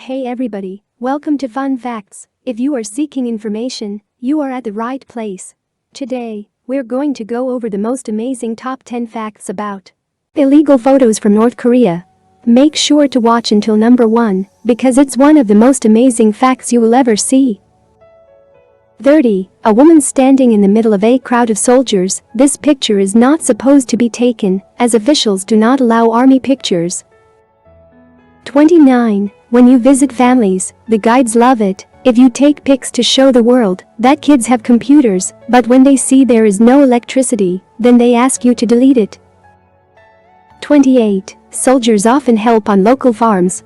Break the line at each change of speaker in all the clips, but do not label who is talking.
Hey everybody, welcome to Fun Facts. If you are seeking information, you are at the right place. Today, we're going to go over the most amazing top 10 facts about illegal photos from North Korea. Make sure to watch until number 1, because it's one of the most amazing facts you will ever see. 30. A woman standing in the middle of a crowd of soldiers. This picture is not supposed to be taken, as officials do not allow army pictures. 29. When you visit families, the guides love it if you take pics to show the world that kids have computers, but when they see there is no electricity, then they ask you to delete it. 28. Soldiers often help on local farms.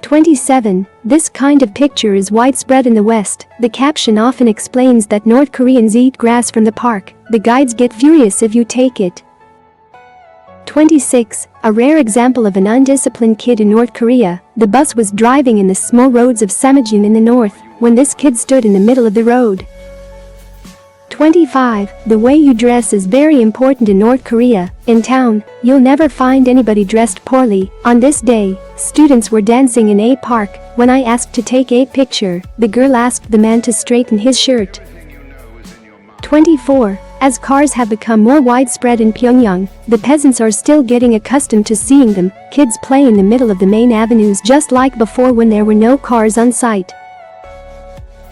27. This kind of picture is widespread in the West. The caption often explains that North Koreans eat grass from the park. The guides get furious if you take it. 26. A rare example of an undisciplined kid in North Korea. The bus was driving in the small roads of Samajin in the north when this kid stood in the middle of the road. 25. The way you dress is very important in North Korea. In town, you'll never find anybody dressed poorly. On this day, students were dancing in a park. When I asked to take a picture, the girl asked the man to straighten his shirt. 24. As cars have become more widespread in Pyongyang, the peasants are still getting accustomed to seeing them. Kids play in the middle of the main avenues just like before when there were no cars on site.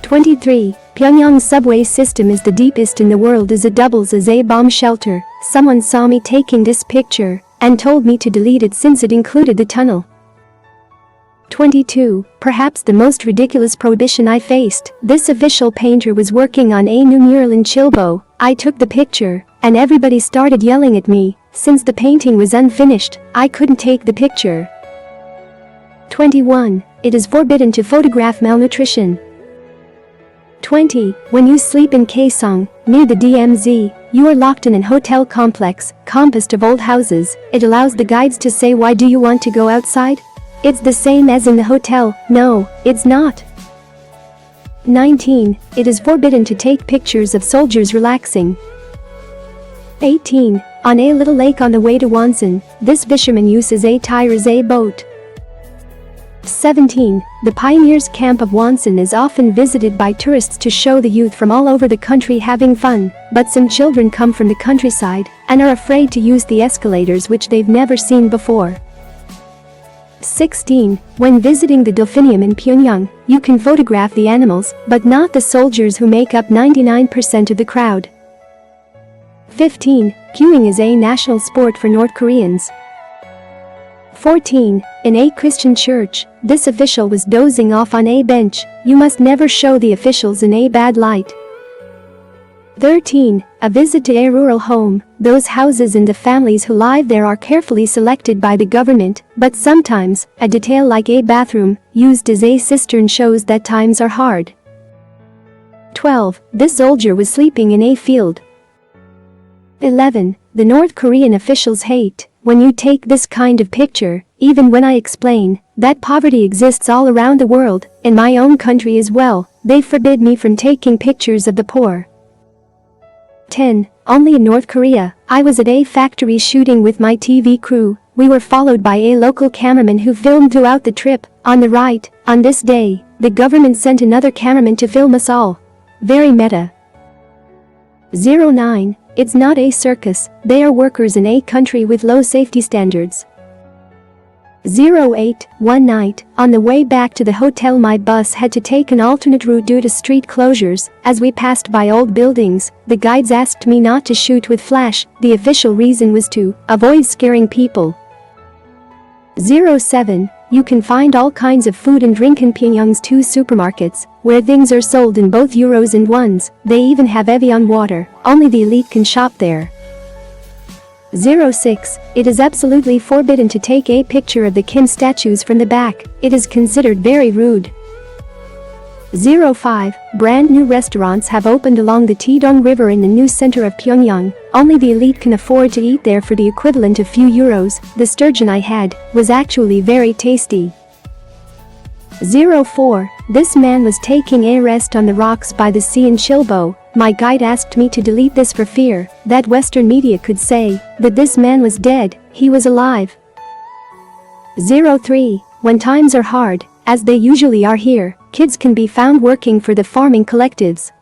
23. Pyongyang's subway system is the deepest in the world as it doubles as a bomb shelter. Someone saw me taking this picture and told me to delete it since it included the tunnel. 22. Perhaps the most ridiculous prohibition I faced. This official painter was working on a new mural in Chilbo. I took the picture, and everybody started yelling at me. Since the painting was unfinished, I couldn't take the picture. 21. It is forbidden to photograph malnutrition. 20. When you sleep in Kaesong, near the DMZ, you are locked in an hotel complex, composed of old houses. It allows the guides to say, "Why do you want to go outside?" It's the same as in the hotel. No, it's not. 19. It is forbidden to take pictures of soldiers relaxing. 18. On a little lake on the way to Wonsan, this fisherman uses a tire as a boat. 17. The pioneers' camp of Wonsan is often visited by tourists to show the youth from all over the country having fun, but some children come from the countryside and are afraid to use the escalators which they've never seen before. 16. When visiting the Delphinium in Pyongyang, you can photograph the animals, but not the soldiers who make up 99% of the crowd. 15. Queuing is a national sport for North Koreans. 14. In a Christian church, this official was dozing off on a bench. You must never show the officials in a bad light. 13. A visit to a rural home. Those houses and the families who live there are carefully selected by the government, but sometimes, a detail like a bathroom, used as a cistern shows that times are hard. 12. This soldier was sleeping in a field. 11. The North Korean officials hate when you take this kind of picture, even when I explain that poverty exists all around the world, in my own country as well. They forbid me from taking pictures of the poor. 10. Only in North Korea. I was at a factory shooting with my TV crew. We were followed by a local cameraman who filmed throughout the trip. On the right, on this day, the government sent another cameraman to film us all. Very meta. 09. It's not a circus. They are workers in a country with low safety standards. 08. One night, on the way back to the hotel, my bus had to take an alternate route due to street closures. As we passed by old buildings, the guides asked me not to shoot with flash. The official reason was to avoid scaring people. 07. You can find all kinds of food and drink in Pyongyang's 2 supermarkets, where things are sold in both euros and ones. They even have Evian water. Only the elite can shop there. 06. It is absolutely forbidden to take a picture of the Kim statues from the back. It is considered very rude. 05. Brand new restaurants have opened along the Taedong River in the new center of Pyongyang. Only the elite can afford to eat there for the equivalent of few euros. The sturgeon I had was actually very tasty. 04. This man was taking a rest on the rocks by the sea in Chilbo. My guide asked me to delete this for fear that Western media could say that this man was dead. He was alive. 03. When times are hard, as they usually are here, kids can be found working for the farming collectives.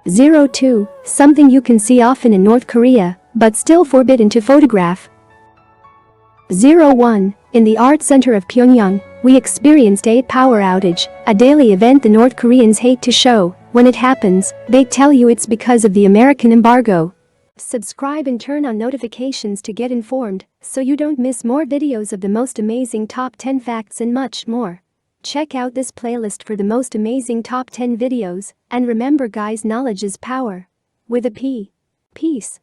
02. Something you can see often in North Korea, but still forbidden to photograph. 01. In the art center of Pyongyang, we experienced a power outage, a daily event the North Koreans hate to show. When it happens, they tell you it's because of the American embargo. Subscribe and turn on notifications to get informed, so you don't miss more videos of the most amazing top 10 facts and much more. Check out this playlist for the most amazing top 10 videos, and remember guys, knowledge is power. With a P. Peace.